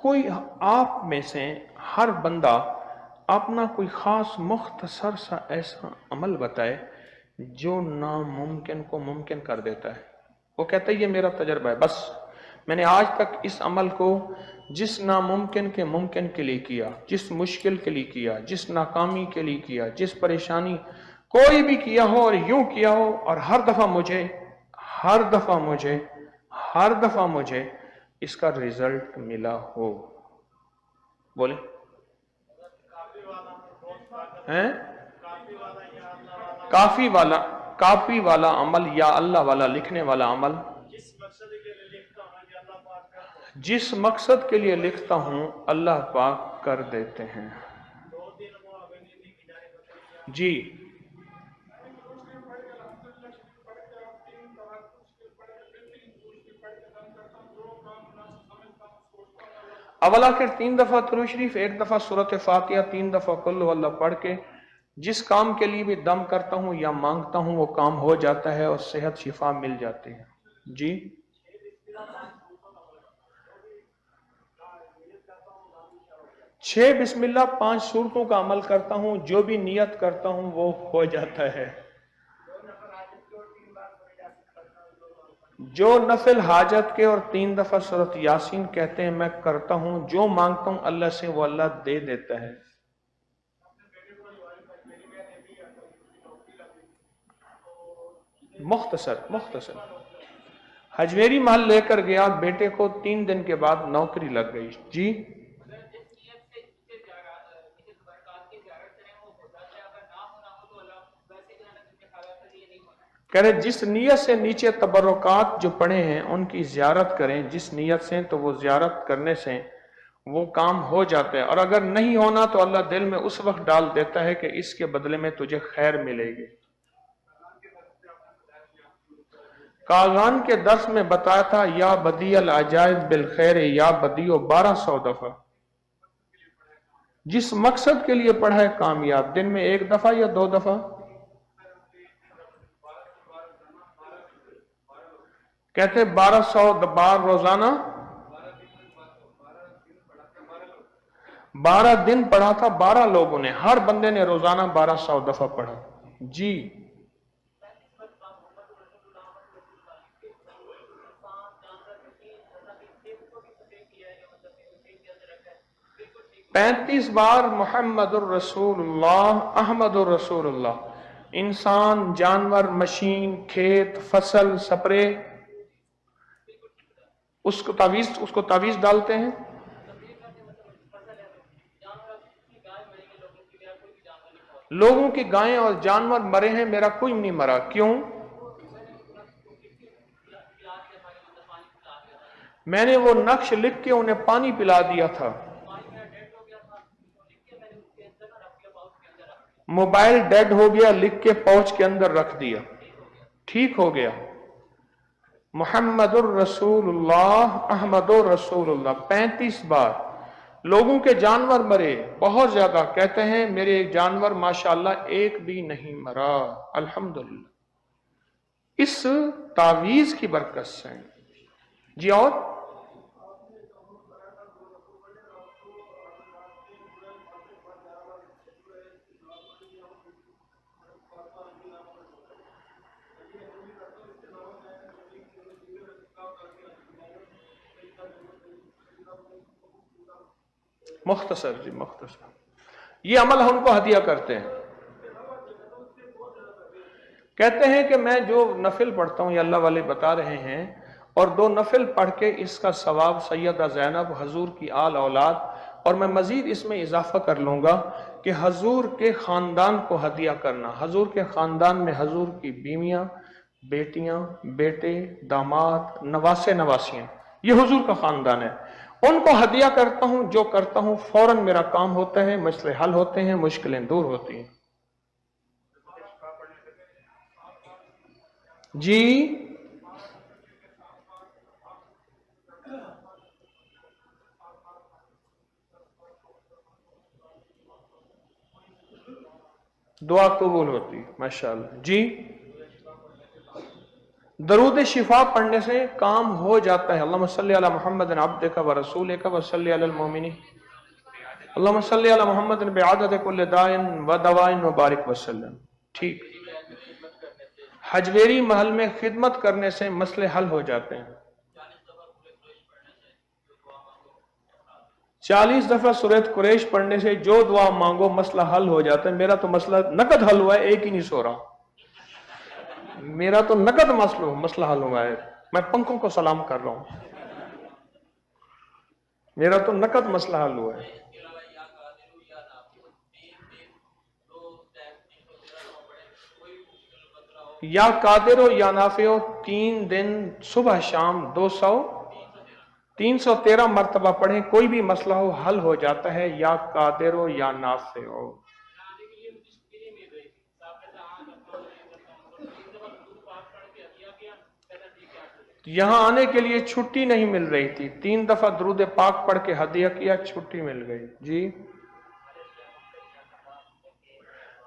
کوئی آپ میں سے ہر بندہ اپنا کوئی خاص مختصر سا ایسا عمل بتائے جو ناممکن کو ممکن کر دیتا ہے. وہ کہتا ہے یہ میرا تجربہ ہے، بس میں نے آج تک اس عمل کو جس ناممکن کے ممکن کے لیے کیا، جس مشکل کے لیے کیا، جس ناکامی کے لیے کیا، جس پریشانی کوئی بھی کیا ہو اور یوں کیا ہو، اور ہر دفعہ مجھے اس کا رزلٹ ملا ہو. بولے ہیں کافی والا عمل یا اللہ والا لکھنے والا عمل، جس مقصد کے لیے لکھتا ہوں اللہ پاک کر دیتے ہیں. جی اول آخر 3 دفعہ درود شریف، 1 دفعہ سورۃ فاتحہ، 3 دفعہ قل ہو اللہ پڑھ کے جس کام کے لیے بھی دم کرتا ہوں یا مانگتا ہوں وہ کام ہو جاتا ہے اور صحت شفا مل جاتی ہے. جی 6 بسم اللہ 5 صورتوں کا عمل کرتا ہوں، جو بھی نیت کرتا ہوں وہ ہو جاتا ہے. جو نفل حاجت کے اور 3 دفعہ سورۃ یاسین کہتے ہیں میں کرتا ہوں، جو مانگتا ہوں اللہ سے وہ اللہ دے دیتا ہے. مختصر حجویری محل لے کر گیا، بیٹے کو 3 دن کے بعد نوکری لگ گئی. جی کہہ رہے جس نیت سے نیچے تبرکات جو پڑے ہیں ان کی زیارت کریں، جس نیت سے تو وہ زیارت کرنے سے وہ کام ہو جاتا ہے، اور اگر نہیں ہونا تو اللہ دل میں اس وقت ڈال دیتا ہے کہ اس کے بدلے میں تجھے خیر ملے گی. کاغان کے درس میں بتایا تھا یا بدیع العجائب بالخیر یا بدیع 1200 دفعہ. جس مقصد کے لیے پڑھا ہے کامیاب، دن میں 1 دفعہ یا 2 دفعہ. کہتے 1200 بار روزانہ، 12 دن پڑھا تھا 12 لوگوں نے، ہر بندے نے روزانہ 1200 دفعہ پڑھا. جی 35 بار محمد الرسول اللہ احمد الرسول اللہ. انسان، جانور، مشین، کھیت، فصل، سپرے اس کو تعویذ ڈالتے ہیں. لوگوں کی گائیں اور جانور مرے ہیں، میرا کوئی نہیں مرا. کیوں؟ میں نے وہ نقش لکھ کے انہیں پانی پلا دیا تھا. موبائل ڈیڈ ہو گیا، لکھ کے پاؤچ کے اندر رکھ دیا، ٹھیک ہو گیا. محمد الرسول اللہ احمد الرسول اللہ 35 بار. لوگوں کے جانور مرے بہت زیادہ، کہتے ہیں میرے ایک جانور ماشاءاللہ ایک بھی نہیں مرا الحمدللہ اس تعویذ کی برکت سے. جی اور مختصر یہ عمل ہم کو ہدیہ کرتے ہیں. کہتے ہیں کہ میں جو نفل پڑھتا ہوں، یہ اللہ والے بتا رہے ہیں، اور 2 نفل پڑھ کے اس کا ثواب سیدہ زینب حضور کی آل اولاد، اور میں مزید اس میں اضافہ کر لوں گا کہ حضور کے خاندان کو ہدیہ کرنا. حضور کے خاندان میں حضور کی بیویاں، بیٹیاں، بیٹے، داماد، نواسے نواسیاں، یہ حضور کا خاندان ہے. ان کو ہدیہ کرتا ہوں، جو کرتا ہوں فوراً میرا کام ہوتا ہے، مسئلے حل ہوتے ہیں، مشکلیں دور ہوتی ہیں. جی دعا قبول ہوتی ماشاءاللہ. جی दरूद शिफा पढ़ने से काम हो जाता है। अल्लाहुम्मा सल्ली अला मुहम्मद अब्दिका व रसूलिका व सल्ली अलल मोमिनीन। अल्लाहुम्मा सल्ली अला मुहम्मद बिअदद कुल्लि दाइन व दवाइन व बारिक वसल्लम। ठीक। हजवेरी महल में खिदमत करने से मसले हल हो जाते हैं। 40 दफा सूरत कुरैश पढ़ने से जो दुआ मांगो मसला हल हो जाता है। मेरा तो मसला नकद हल हुआ है, एक ही नहीं सो रहा। मेरा तो नकद मसला हल हुआ है, मैं पंखों को सलाम कर रहा हूं। मेरा तो नकद मसला हल हुआ है। या कादिर हो या नाफे हो 3 दिन सुबह शाम 313 मरतबा पढ़ें, कोई भी मसला हो हल हो जाता है। या कादिर हो या नाफे हो। यहां आने के लिए छुट्टी नहीं मिल रही थी, 3 दफा दुरूद पाक पढ़ के हदिया किया, छुट्टी मिल गई जी।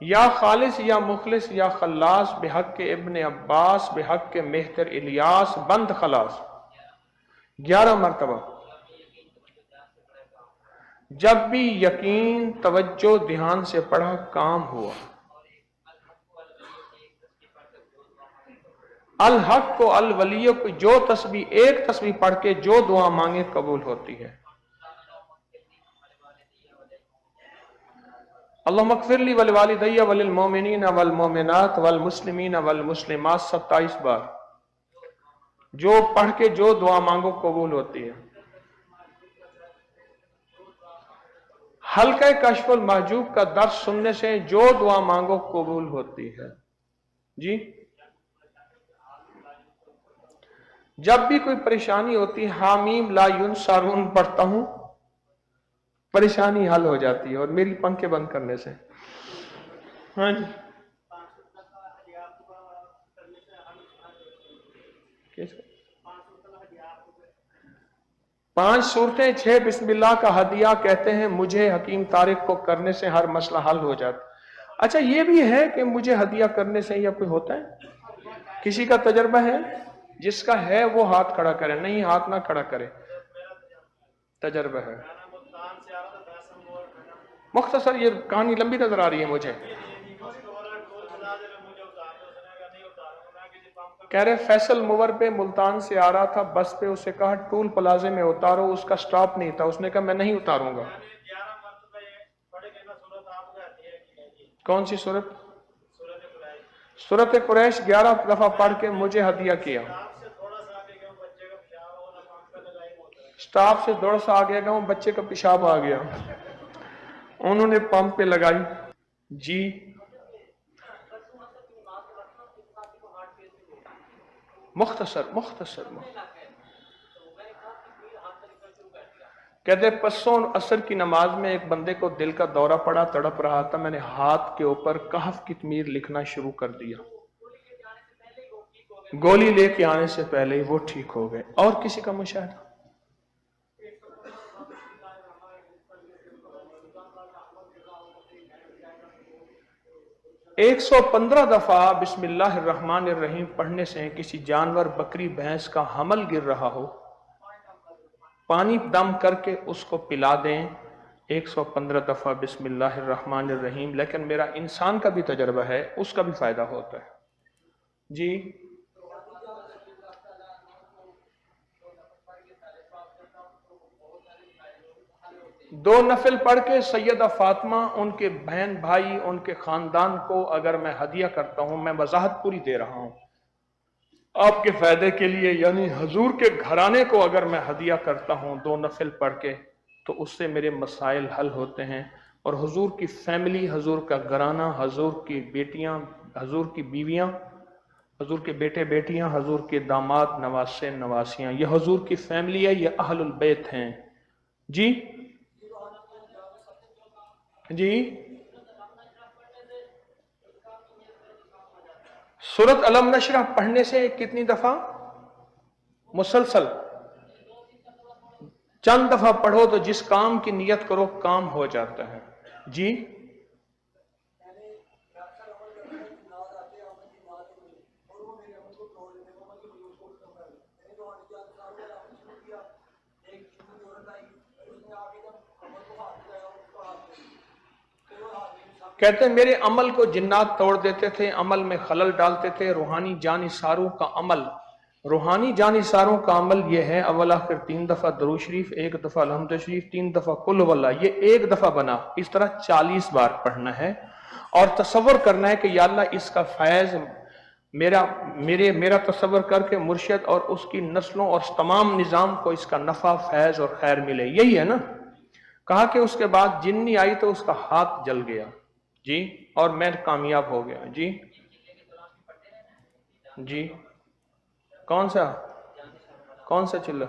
या खालिस या मुखलिस या खल्लास बेहक के इब्न अब्बास बेहक के मेहतर इलियास बंद खलास 11 मरतबा। जब भी यकीन तवज्जो ध्यान से पढ़ा काम हुआ। अल हक को अल वलियो को जो तस्बीह एक तस्बीह पढ़ के जो दुआ मांगे कबूल होती है। अल्लाहुम्मा इग़फ़िरली वल वालिदैया वलिल मोमिनीन वल मोमिनात वल मुस्लिमीन वल मुस्लिमात 27 बार जो पढ़ के जो दुआ मांगो कबूल होती है। हल्का कश्फुल महजूब का दर्स सुनने से जो दुआ मांगो कबूल होती है जी। जब भी कोई परेशानी होती है हामीम ला युनसारून पढ़ता हूं, परेशानी हल हो जाती है। और मेरी पंखे बंद करने से। हाँ जी, कैसे 5 सूरतें 6 बिस्मिल्लाह का हदिया कहते हैं मुझे हकीम तारिक को करने से हर मसला हल हो जाता। अच्छा ये भी है कि मुझे हदिया करने से या कोई होता है? किसी का तजर्बा है? जिसका है वो हाथ खड़ा करे, नहीं हाथ ना खड़ा करे। तजर्बा है। मुख्तसर ये कहानी लंबी नजर आ रही है मुझे। कह रहे फैसल मुवर पे मुल्तान से आ रहा था बस पे, उसे कहा टूल प्लाजे में उतारो, उसका स्टॉप नहीं था। उसने कहा मैं नहीं उतारूंगा। कौन सी सूरत? सूरत कुरैश 11 दफा पढ़ के मुझे हदिया किया। स्टाफ से थोड़ा सा आगे गया, बच्चे का पेशाब आ गया, उन्होंने पंप पे लगाई जी। मुख्तसर कहते परसों असर की नमाज में एक बंदे को दिल का दौरा पड़ा, तड़प रहा था। मैंने हाथ के ऊपर कहफ की तमीर लिखना शुरू कर दिया। गोली लेके आने से पहले ही वो ठीक हो गए। और किसी का मुशाहिदा? 115 दफा बिस्मिल्लाहिर्रहमानिर्रहीम पढ़ने से किसी जानवर बकरी भैंस का हमल गिर रहा हो, पानी दम करके उसको पिला दें। 115 दफा बिस्मिल्लाहिर्रहमानिर्रहीम। लेकिन मेरा इंसान का भी तजर्बा है, उसका भी फायदा होता है जी। दो नफिल पढ़ के सैयदा फातिमा, उनके बहन भाई, उनके खानदान को अगर मैं हदिया करता हूं, मैं वजाहत पूरी दे रहा हूं आपके फायदे के लिए, यानी हजूर के घराने को अगर मैं हदिया करता हूं 2 नफिल पढ़ के, तो उससे मेरे मसाइल हल होते हैं। और हजूर की फैमिली, हजूर का घराना, हजूर की बेटियां, हजूर की बीवियां, हजूर के बेटे बेटियां, हजूर के दामाद, नवासे नवासियां, ये हजूर की फैमिली है, ये अहलुल बैत हैं जी। जी सूरत अलम नशरह पढ़ने से कितनी दफा? मुसलसल चंद दफा पढ़ो तो जिस काम की नियत करो काम हो जाता है जी। کہتے ہیں میرے عمل کو جنات توڑ دیتے تھے، عمل میں خلل ڈالتے تھے۔ روحانی جانثاروں کا عمل، روحانی جانثاروں کا عمل یہ ہے اول آخر 3 دفعہ درود شریف، 1 دفعہ الحمد شریف، 3 دفعہ قل هو اللہ، یہ 1 دفعہ بنا، اس طرح 40 بار پڑھنا ہے اور تصور کرنا ہے کہ یا اللہ اس کا فیض میرا تصور کر کے مرشد اور اس کی نسلوں اور تمام نظام کو اس کا نفع، فیض اور خیر ملے۔ یہی ہے نا؟ کہا کہ اس کے بعد جنی آئی تو اس کا ہاتھ جل گیا جی، اور میں کامیاب ہو گیا جی۔ جی کون سا چلہ؟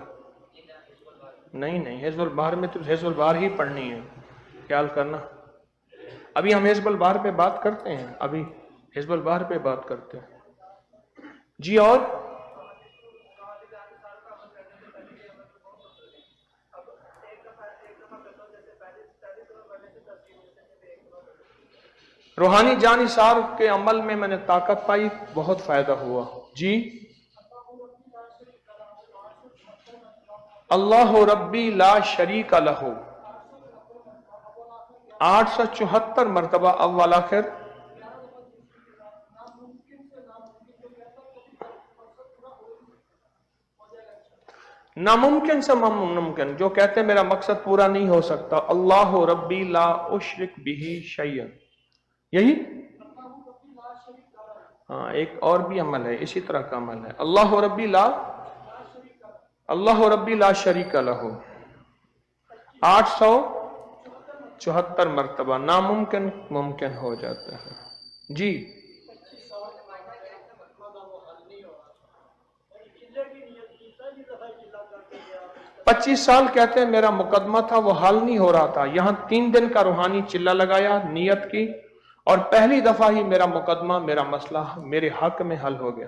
نہیں حزب البحر میں تو حزب البحر ہی پڑھنی ہے، خیال کرنا۔ ابھی ہم حزب البحر پہ بات کرتے ہیں، ابھی حزب البحر پہ بات کرتے ہیں جی۔ اور روحانی جانثار کے عمل میں نے طاقت پائی، بہت فائدہ ہوا جی۔ اللہ ربی لا شریک لہ 874 مرتبہ اول آخر۔ ناممکن سے ممکن، جو کہتے ہیں میرا مقصد پورا نہیں ہو سکتا، اللہ ربی لا اشرک بہ شیئا، یہی ہاں۔ ایک اور بھی عمل ہے اسی طرح کا عمل ہے، اللہ ربی لا شریک لہ 874 مرتبہ، ناممکن ممکن ہو جاتا ہے جی۔ 25 سال کہتے ہیں میرا مقدمہ تھا، وہ حل نہیں ہو رہا تھا، یہاں 3 دن کا روحانی چلہ لگایا، نیت کی، اور پہلی دفعہ ہی میرا مقدمہ، میرا مسئلہ میرے حق میں حل ہو گیا۔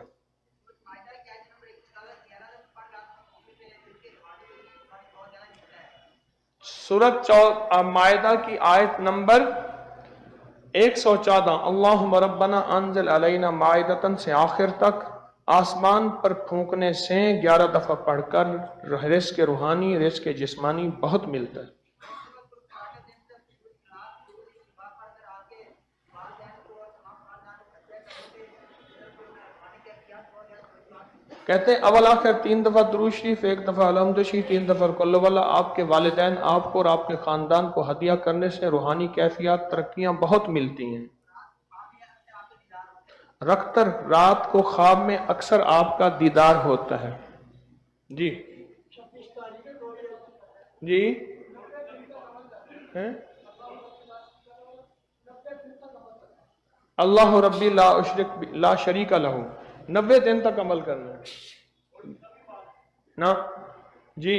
سورۃ مائدہ کی آیت نمبر 114، اللہم ربنا انزل علینا مائدۃ سے آخر تک، آسمان پر پھونکنے سے 11 دفعہ پڑھ کر رزق روحانی، رزق جسمانی بہت ملتا ہے۔ کہتے ہیں اول آخر 3 دفعہ درود شریف، 1 دفعہ الحمد شریف، 3 دفعہ قل هو اللہ، آپ کے والدین آپ کو اور آپ کے خاندان کو ہدیہ کرنے سے روحانی کیفیات، ترقیاں بہت ملتی ہیں۔ رختر رات کو خواب میں اکثر آپ کا دیدار ہوتا ہے جی جی۔ اللہ ربی لا شریک لہ 90 دن تک عمل کرنا ہے نا جی۔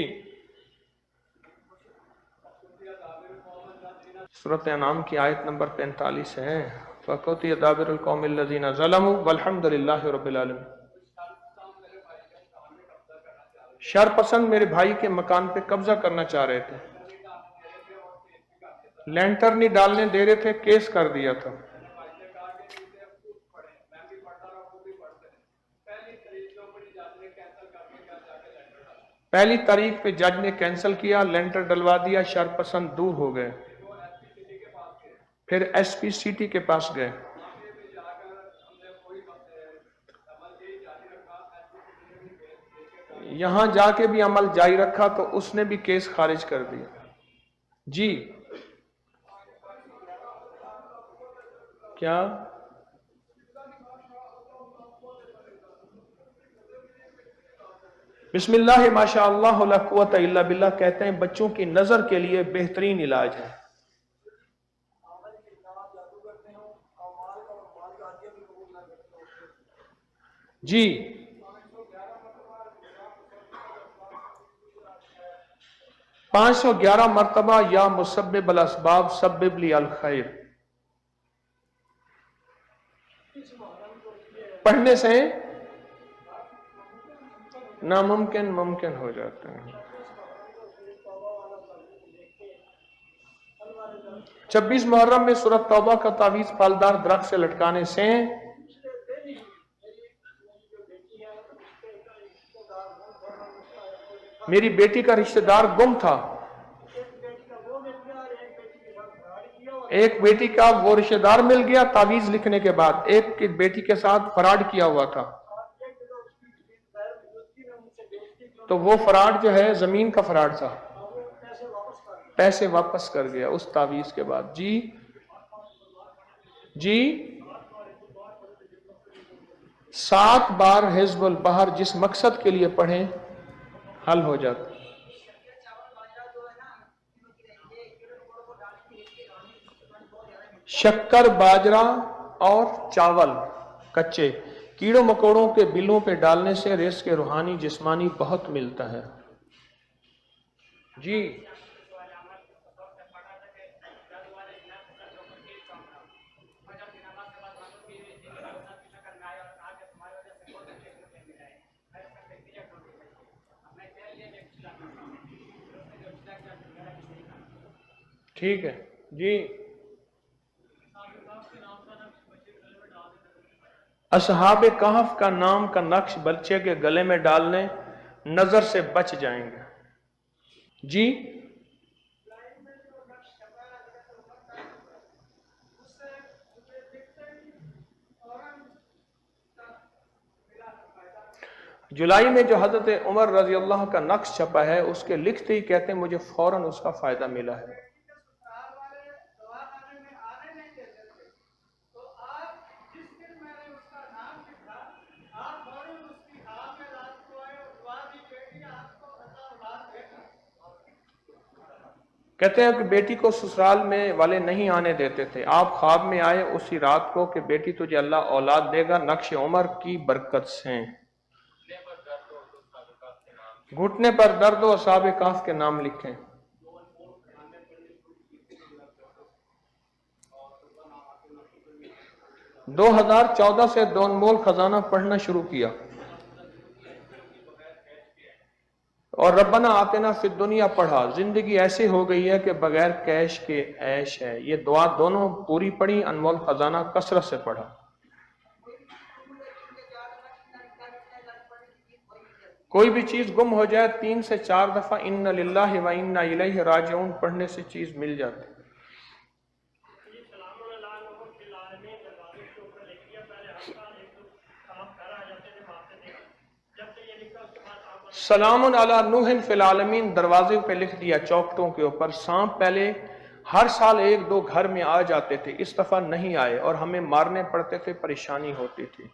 سورۃ انعام کی آیت نمبر 45 ہے، فَقُطِعَ دَابِرُ الْقَوْمِ الَّذِينَ ظَلَمُوا وَالْحَمْدُ لِلَّهِ رَبِّ الْعَالَمِينَ۔ شر پسند میرے بھائی کے مکان پہ قبضہ کرنا چاہ رہے تھے، لینٹر نہیں ڈالنے دے رہے تھے، کیس کر دیا تھا۔ پہلی تاریخ پہ جج نے کینسل کیا، لینٹر ڈلوا دیا، شر پسند دور ہو گئے۔ پھر ایس پی سٹی کے پاس گئے، یہاں جا کے بھی عمل جاری رکھا تو اس نے بھی کیس خارج کر دیا جی۔ کیا بسم اللہ ماشاء اللہ لا قوت الا باللہ کہتے ہیں بچوں کی نظر کے لیے بہترین علاج ہے جی۔ 511 مرتبہ یا مسبب الاسباب سبب لی الخیر پڑھنے سے ناممکن ممکن ہو جاتا ہے۔ 26 محرم میں سورۃ توبہ کا تعویذ پھلدار درخت سے لٹکانے سے میری بیٹی کا رشتہ دار گم تھا، एक बेटी का वो रिश्तेदार मिल गया तावीज लिखने के बाद, एक की बेटी के साथ फराड किया हुआ था, तो वो फराड जो है जमीन का फराड था, पैसे वापस कर गया उस तावीज के बाद। जी जी 7 बार हिज़्बुल बहर जिस मकसद के लिए पढ़ें हल हो जाता। शक्कर, बाजरा और चावल कच्चे कीड़ों मकोड़ों के बिलों पे डालने से रिज़्क़ रूहानी जिस्मानी बहुत मिलता है। जी ठीक है। जी असहाबे कहफ का नाम का नक्श बच्चे के गले में डालने नजर से बच जाएंगे। जी जुलाई में जो हजरत उमर रजी अल्लाह का नक्श छपा है उसके लिखते ही कहते हैं मुझे फौरन उसका फायदा मिला है। कहते हैं कि बेटी को ससुराल में वाले नहीं आने देते थे, आप ख्वाब में आए उसी रात को कि बेटी तुझे अल्लाह औलाद देगा नक्श उमर की बरकत से। घुटने पर दर्द हो असहाबे कहफ के नाम लिखें। 2014 से दो अनमोल खजाना पढ़ना शुरू किया और रब्बना आतिना फिद दुनिया पढ़ा। जिंदगी ऐसी हो गई है कि बगैर कैश के ऐश है। ये दुआ दोनों पूरी पढ़ी, अनमोल खजाना कसरत से पढ़ा। कोई भी चीज गुम हो जाए 3 से 4 दफा इन्ना लिल्लाहि व इन्ना इलैहि राजिऊन पढ़ने से चीज मिल जाती। सलामुन अला नूहिन फिल आलमीन दरवाजे पे लिख दिया चौखटों के ऊपर। सांप पहले हर साल 1-2 घर में आ जाते थे, इस दफा नहीं आए और हमें मारने पड़ते थे, परेशानी होती थी।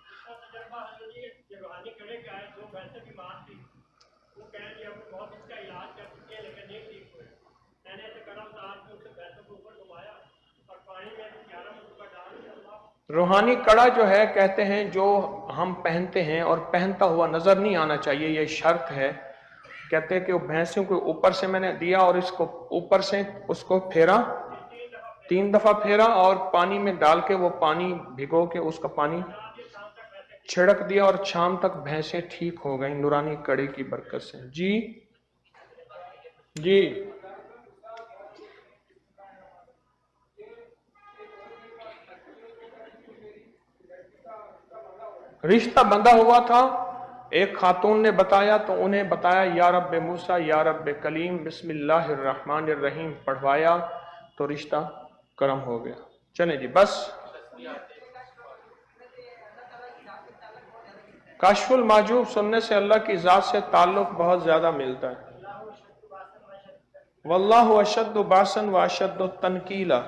रूहानी कड़ा जो है कहते हैं जो हम पहनते हैं और पहनता हुआ नजर नहीं आना चाहिए, ये शर्त है। कहते हैं कि वो भैंसों के ऊपर से मैंने दिया और इसको ऊपर से उसको फेरा, 3 दफा फेरा और पानी में डाल के वो पानी भिगो के उसका पानी छिड़क दिया और शाम तक भैंसें ठीक हो गई नूरानी कड़े की बरकत से। जी जी रिश्ता बंधा हुआ था, एक खातून ने बताया तो उन्हें बताया या रब्बे मूसा या रब्बे कलीम बिस्मिल्लाहिर्रहमानिर्रहीम पढ़वाया तो रिश्ता करम हो गया। चले जी बस। काशफुल माजूब सुनने से अल्लाह की जात से ताल्लुक बहुत ज्यादा मिलता है। वल्लाहु अशद्दु बासन व अशद्दु तनकीला।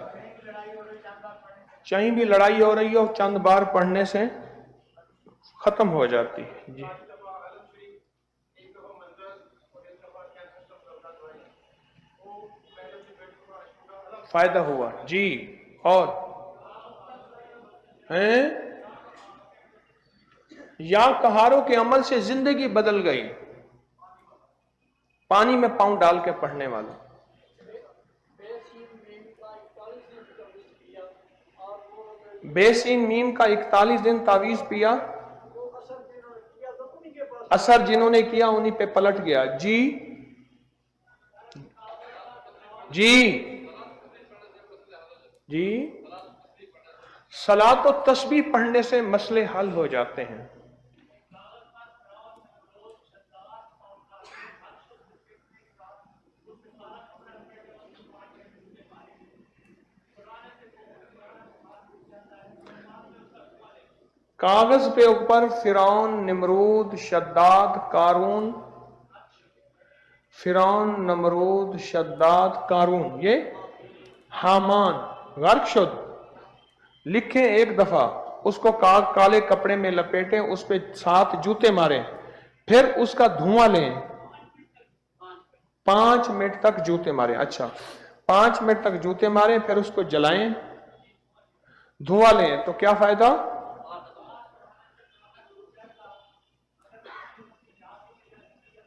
कहीं भी लड़ाई हो रही हो चंद बार पढ़ने से खत्म हो जाती है। जी फायदा हुआ जी। और हैं या कहारों के अमल से जिंदगी बदल गई। पानी में पांव डाल के पढ़ने वाला। बेसीन मीम का 41 दिन तावीज पिया, असर जिन्होंने किया उन्हीं पे पलट गया। जी जी जी सलात और तस्बीह पढ़ने से मसले हल हो जाते हैं। कागज पे ऊपर फिरौन, निमरूद, शद्दाद, कारून, फिरौन, नमरूद, शद्दाद, कारून, ये हामान गर्क शुद। लिखें एक दफा, उसको काले कपड़े में लपेटें, उस पे 7 जूते मारें, फिर उसका धुआं लें, 5 मिनट तक जूते मारें। अच्छा, 5 मिनट तक जूते मारें, फिर उसको जलाएं, धुआं लें, तो क्या फायदा?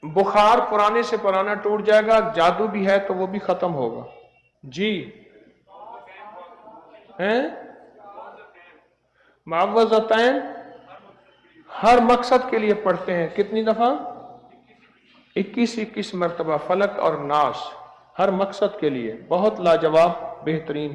बुखार पुराने से पुराना टूट जाएगा, जादू भी है तो वो भी खत्म होगा। जी हैं? मुअव्वज़तैन हर मकसद के लिए पढ़ते हैं, कितनी दफा? 21 मरतबा, फलक और नास, हर मकसद के लिए। बहुत लाजवाब, बेहतरीन।